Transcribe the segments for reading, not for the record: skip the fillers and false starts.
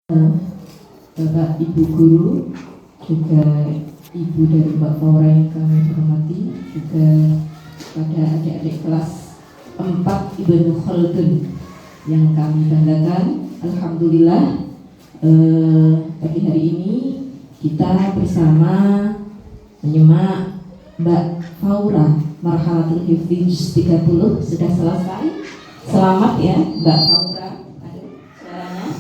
Bapak Ibu Guru, juga Ibu dari Mbak Faura yang kami hormati, juga pada adik-adik kelas 4 Ibnu Khaldun yang kami banggakan. Alhamdulillah, pagi hari ini kita bersama menyimak Mbak Faura Marhalatul Hifdzi Juz 30 sudah selesai. Selamat ya Mbak Faura. Aduh, suaranya.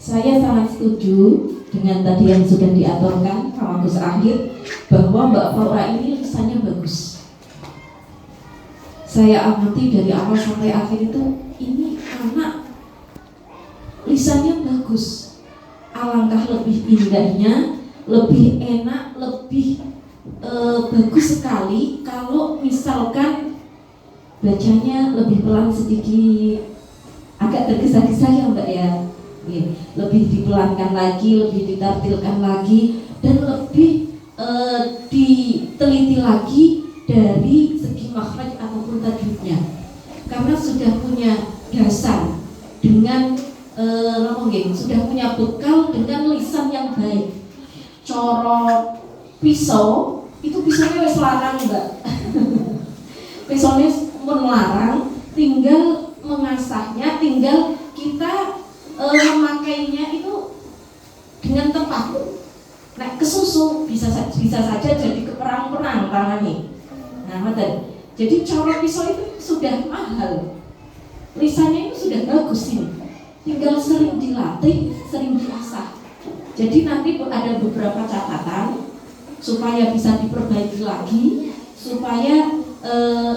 Saya sangat setuju dengan tadi yang sudah diaturkan sama Gus Ahid bahwa Mbak Faura ini lisannya bagus. Saya amati dari awal sampai akhir itu, ini anak lisannya bagus. Alangkah lebih indahnya, lebih enak, lebih bagus sekali kalau misalkan bacanya lebih pelan sedikit, agak tergesa-gesa ya Mbak ya. Lebih dipelankan lagi, lebih ditartilkan lagi, dan lebih diteliti lagi dari segi makhraj ataupun tajwidnya, karena sudah punya dasar dengan sudah punya bekal dengan lisan yang baik. Coro pisau itu pisaunya wis larang Mbak. Pisaunya pun larang, tinggal mengasahnya, tinggal kita memakainya itu dengan tepat. Nah, kesusu bisa saja jadi keperang-perang tangannya. Nah, betul. Jadi cara pisau itu sudah mahal, lisannya itu sudah bagus ini. Tinggal sering dilatih, sering diasah. Jadi nanti ada beberapa catatan supaya bisa diperbaiki lagi, supaya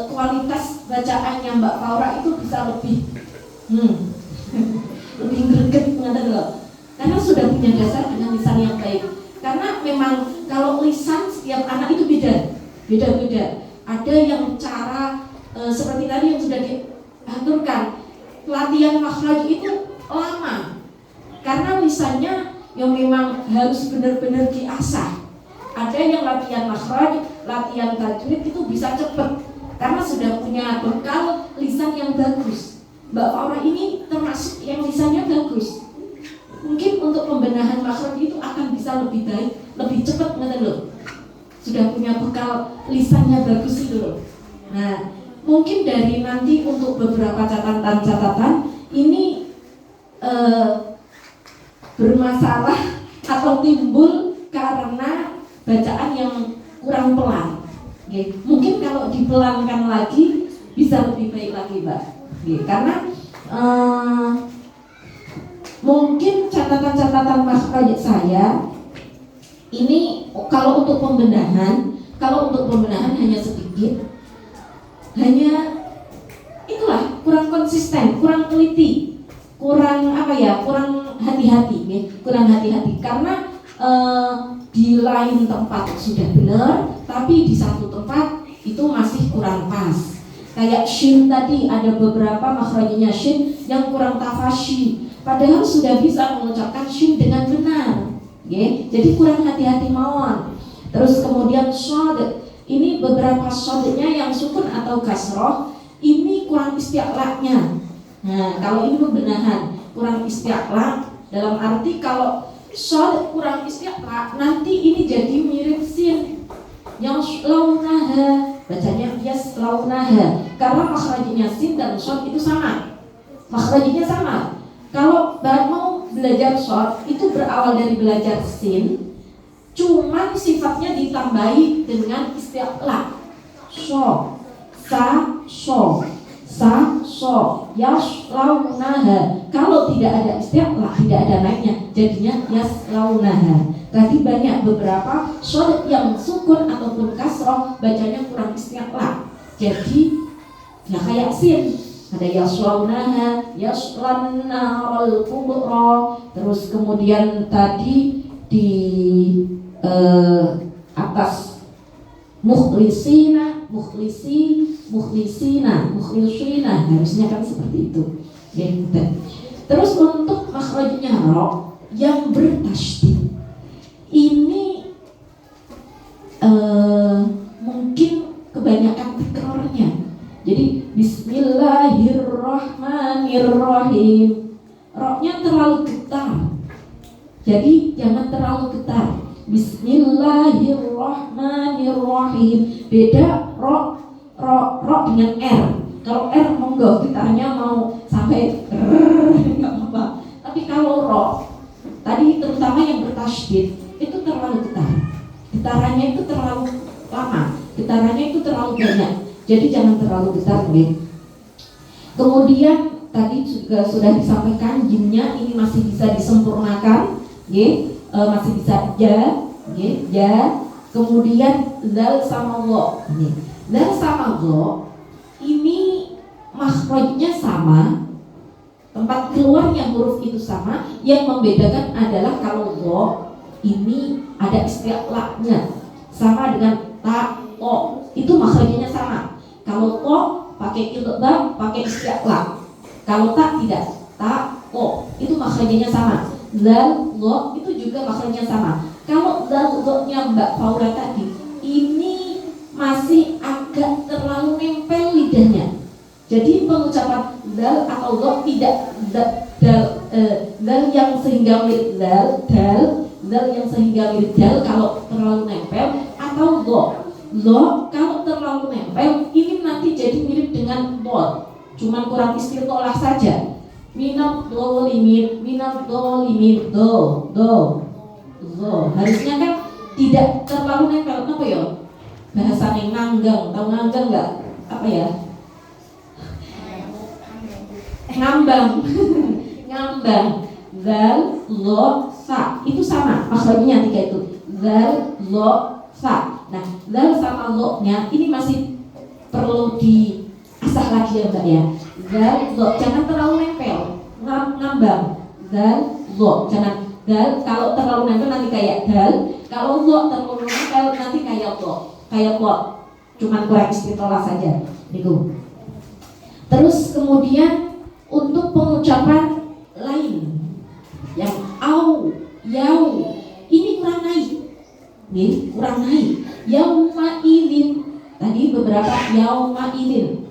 kualitas bacaannya Mbak Faura itu bisa lebih lebih greget mengenai loh. Karena sudah punya dasar dengan lisan yang baik. Karena memang kalau lisan setiap anak itu beda-beda. Ada yang cara seperti tadi yang sudah diaturkan, latihan makhraj itu lama. Karena lisannya yang memang harus benar-benar diasah. Ada yang latihan makhraj, latihan tajwid itu bisa cepat karena sudah punya bekal lisan yang bagus. Mbak Faura ini termasuk yang lisannya bagus. Mungkin untuk pembenahan makhraj itu akan bisa lebih baik, lebih cepat loh. Sudah punya bekal lisannya bagus itu loh. Nah, mungkin dari nanti untuk beberapa catatan-catatan ini bermasalah atau timbul karena bacaan yang kurang pelan. Mungkin kalau dipelankan lagi bisa lebih baik lagi Mbak. Karena mungkin catatan-catatan makhraj saya ini kalau untuk pembenahan hanya sedikit, hanya itulah kurang konsisten, kurang teliti, kurang hati-hati, kurang hati-hati karena di lain tempat sudah benar, tapi di satu tempat itu masih kurang pas. Kayak shin tadi ada beberapa makhrajnya shin yang kurang tafashi, padahal sudah bisa mengucapkan shin dengan benar. Jadi kurang hati-hati mawon. Terus kemudian shad, ini beberapa shadnya yang sukun atau kasroh, ini kurang isti'la'nya. Nah, kalau ini pembenahan, kurang isti'la' dalam arti kalau shad kurang isti'la', nanti ini jadi mirip sin. Yang launaha, bacanya yaslaunaha, karena makhrajnya sin dan shad itu sama. Makhrajnya sama. Kalau mau belajar shad itu berawal dari belajar sin, cuman sifatnya ditambahi dengan isti'la. So, sa, so, yaslaunaha. Kalau tidak ada isti'la, tidak ada naiknya, jadinya yaslaunaha. Tadi banyak beberapa shad yang sukun ataupun kasroh bacanya kurang isti'la. Jadi ya kayak sin, ada yaslaunaha, yaslanna al-kubra. Terus kemudian tadi di atas mukhlisina, harusnya kan seperti itu. Terus untuk makhrajnya ro yang bertasydid ini mungkin kebanyakan tekrarnya. Jadi Bismillahirrahmanirrahim. Roknya terlalu getar. Jadi jangan terlalu getar. Bismillahirrahmanirrahim. Beda rok dengan R. Kalau R monggo gitarnya mau sampai nggak apa-apa. Tapi kalau rok tadi terutama yang bertasydid itu terlalu getar. Getarannya itu terlalu lama. Getarannya itu terlalu banyak. Jadi jangan terlalu getar, gitu. Kemudian tadi juga sudah disampaikan jinnya ini masih bisa disempurnakan, masih bisa ja. Kemudian dal sama lo, dal sama lo ini makhrajnya sama, tempat keluarnya huruf itu sama. Yang membedakan adalah kalau lo ini ada istiqlaqnya sama dengan ta, o, itu makhrajnya sama. Kalau o pakai idgham, pakai istiqlaq. Kalau tak tidak, ta, o, itu makhrajnya sama. Zal, lo itu juga makhrajnya sama. Kalau zal, lo-nya Mbak Paula tadi ini masih agak terlalu nempel lidahnya. Jadi pengucapan zal atau lo tidak dal yang sehingga mirip dal yang sehingga mirip dal kalau terlalu nempel, atau lo kalau terlalu nempel ini nanti jadi mirip dengan dot, cuman kurang istiqolah saja. Minat dolimin do. Harusnya kan tidak terlalu nempel. Apa ya? Bahasanya nganggang, tahu nganggang nggak? Apa ya? Ngambang. Zal, lo, sa itu sama makhrajnya tiga itu. Zal, lo, sa. Nah, zal sama lo nya ini masih perlu diasah lagi ya Mbak ya. Zal, lo, jangan terlalu nempel, ngambang. Zal, lo, jangan dal. Kalau terlalu nempel nanti kayak dal. Kalau lo terlalu nempel nanti kayak lo. Cuman kurang istiqolah saja. Itu. Terus kemudian untuk pengucapan lain yang au, yau, ini kurang naik. Yauma idin, tadi beberapa yauma idin,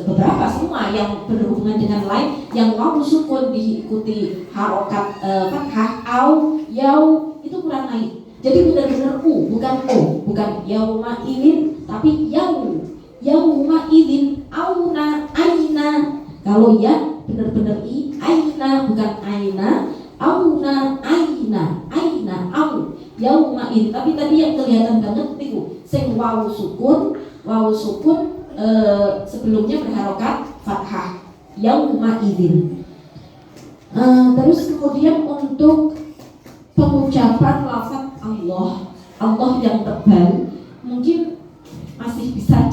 beberapa semua yang berhubungan dengan lain yang wawu sukun diikuti harokat fathah, au, yau, itu kurang naik. Jadi benar-benar bukan yauma idin tapi yau. Yauma idin, auna, aina. Kalau ya benar-benar aina, bukan aina, auna, aina, au. Yauma idin. Tapi tadi yang kelihatan banget itu sing wawu sukun sebelumnya berharokat fathah. Yauma idin. Terus kemudian untuk pengucapan lafaz Allah yang tebal mungkin masih bisa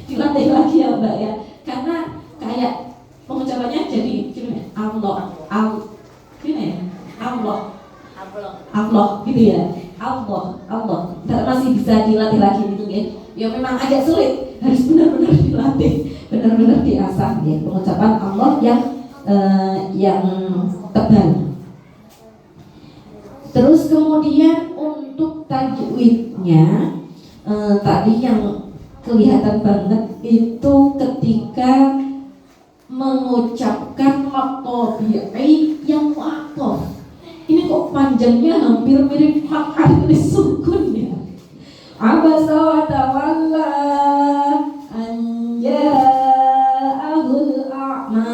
dilatih lagi ya Mbak ya, karena kayak pengucapannya jadi gini, Allah gitu ya, Allah masih bisa dilatih lagi gitu ya. Ya memang agak sulit, harus benar-benar dilatih, benar-benar diasah ya pengucapan Allah yang tebal. Terus kemudian untuk tajwidnya tadi yang kelihatan banget itu ketika mengucapkan matobi'i yang waqaf. Ini kok panjangnya hampir mirip makan sukun ya. Abasa wa tawalla an ja'ahul a'ma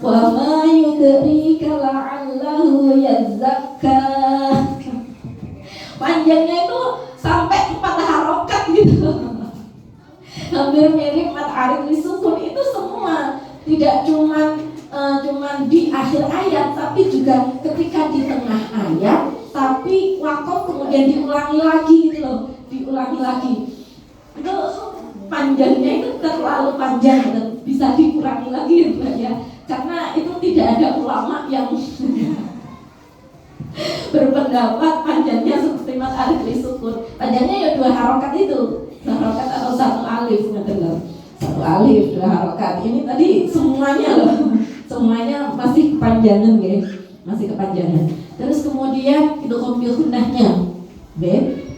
wa ma yudrika la'allahu yazakka. Panjangnya itu sampai 4 harokat gitu. Hampir mirip mat arif sukun. Itu semua tidak cuman di akhir ayat, tapi juga ketika di tengah ayat, tapi wakaf kemudian diulangi lagi gitu loh, diulangi lagi. Itu panjangnya itu terlalu panjang dan bisa dikurangi lagi ya, karena itu tidak ada ulama yang berpendapat panjangnya seperti mat alif li sukun. Panjangnya ya 2 harokat itu, 2 harokat atau 1 alif gitu. 1 alif 2 harokat. Ini tadi semuanya loh, semuanya masih kepanjangan guys, masih kepanjangan. Terus kemudian idgham bi gunnahnya,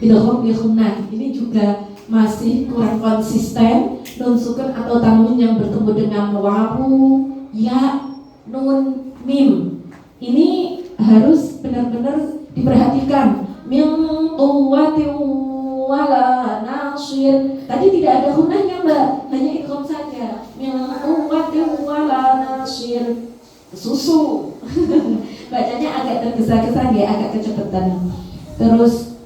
idgham bi gunnah ini juga masih kurang konsisten, nun sukun atau tanwin yang bertemu dengan wawu, ya, nun, mim. Ini harus benar-benar diperhatikan. Min quwwatin wala nasir. Tadi tidak ada hunahnya, Mbak, hanya idgham saja. Min quwwatin wala nasir. Susu. Bacanya agak tergesa-gesa ya, agak kecepatan. Terus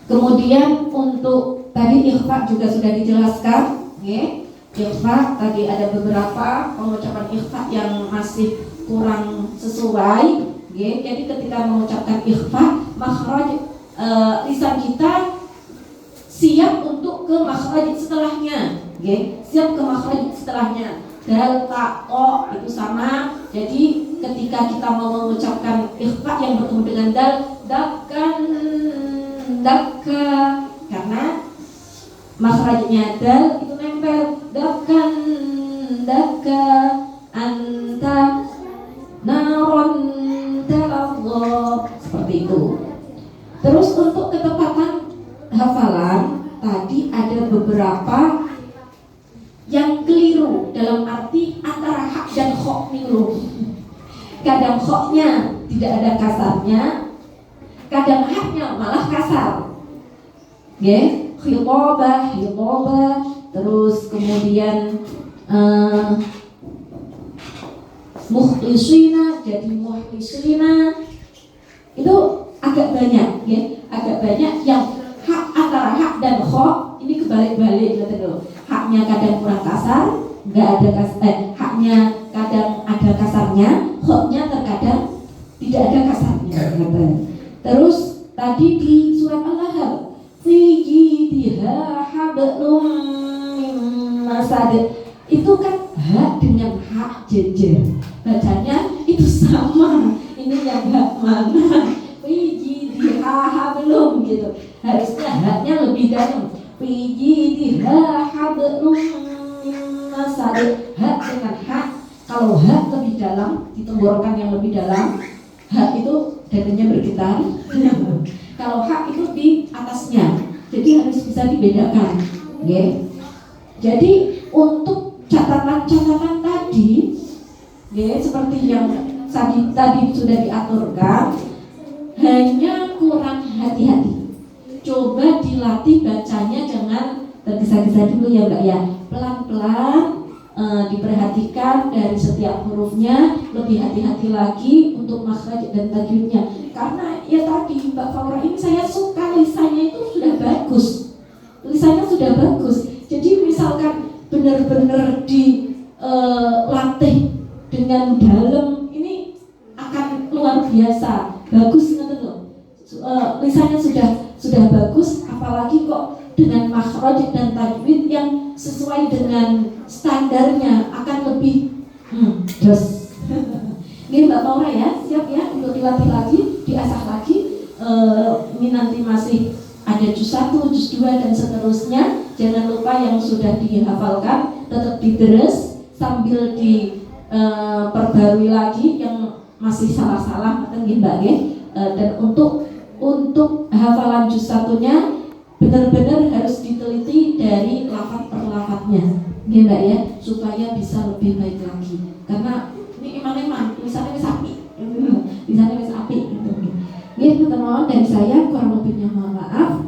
kemudian untuk tadi ikhfa juga sudah dijelaskan, ya. Ikhfa tadi ada beberapa pengucapan ikhfa yang masih kurang sesuai, ya. Jadi ketika mengucapkan ikhfa, makhraj lisan kita siap untuk ke makhraj setelahnya, ya. Siap ke makhraj setelahnya. Dal, ta, o itu sama. Jadi ketika kita mau mengucapkan ikhfa yang bertemu dengan dal, dakkan, dakka, karena makhrajnya dal itu nempel. Dakkan, dakka, anta, naron, talazza, seperti itu. Terus untuk ketepatan hafalan tadi ada beberapa yang keliru dalam arti antara hak dan kho keliru. Kadang khoknya tidak ada kasarnya, kadang haknya malah kasar. Ya, khitobah, terus kemudian mukhlisina jadi mukhlisina. Itu agak banyak, ya, agak banyak yang hak antara hak dan kho ini kebalik-balik gitu. Haknya kadang kurang kasar, nggak ada haknya kadang ada kasarnya, khoknya terkadang tidak ada kasarnya. Terus tadi di surat Al-Lahab, fi jidha hablum min masad, itu kan hak dengan hak jejer, bacanya itu sama. Ini yang hak mana? Fi jidha hablum gitu. Harusnya haknya lebih dalam. Fi jidha hablum min masad, hak dengan hak. Kalau hak lebih dalam, di tenggorokan yang lebih dalam, hak itu dadanya bergetar. Kalau hak itu di atasnya, jadi harus bisa dibedakan, ya. Jadi untuk catatan-catatan tadi, ya, seperti yang tadi sudah diaturkan, hanya kurang hati-hati. Coba dilatih bacanya, jangan tergesa-gesa dulu ya, Mbak, ya. Pelan-pelan. Diperhatikan dari setiap hurufnya, lebih hati-hati lagi untuk makhraj dan tajwidnya. Karena ya tadi Mbak Faura ini saya suka lisannya itu sudah bagus, lisannya sudah bagus. Jadi misalkan benar-benar dilatih dengan dalam, ini akan luar biasa bagus, ngerti loh. Lisannya sudah bagus, apalagi kok dengan makhraj dan tajwid yang sesuai dengan standarnya akan lebih dos. Ini Mbak Maura ya, siap ya untuk dilatih lagi, diasah lagi. Ini nanti masih ada juz 1, juz 2 dan seterusnya. Jangan lupa yang sudah dihafalkan tetap diterus sambil diperbarui lagi yang masih salah-salah, nggih Mbak nggih. Dan untuk hafalan juz 1-nya benar-benar harus diteliti dari lafaz per lafaznya, ya Mbak ya, supaya bisa lebih baik lagi. Karena ini emang tulisannya wis apik, tulisannya wis apik gitu. Nggih, teman-teman, dari saya kurang lebihnya mohon maaf.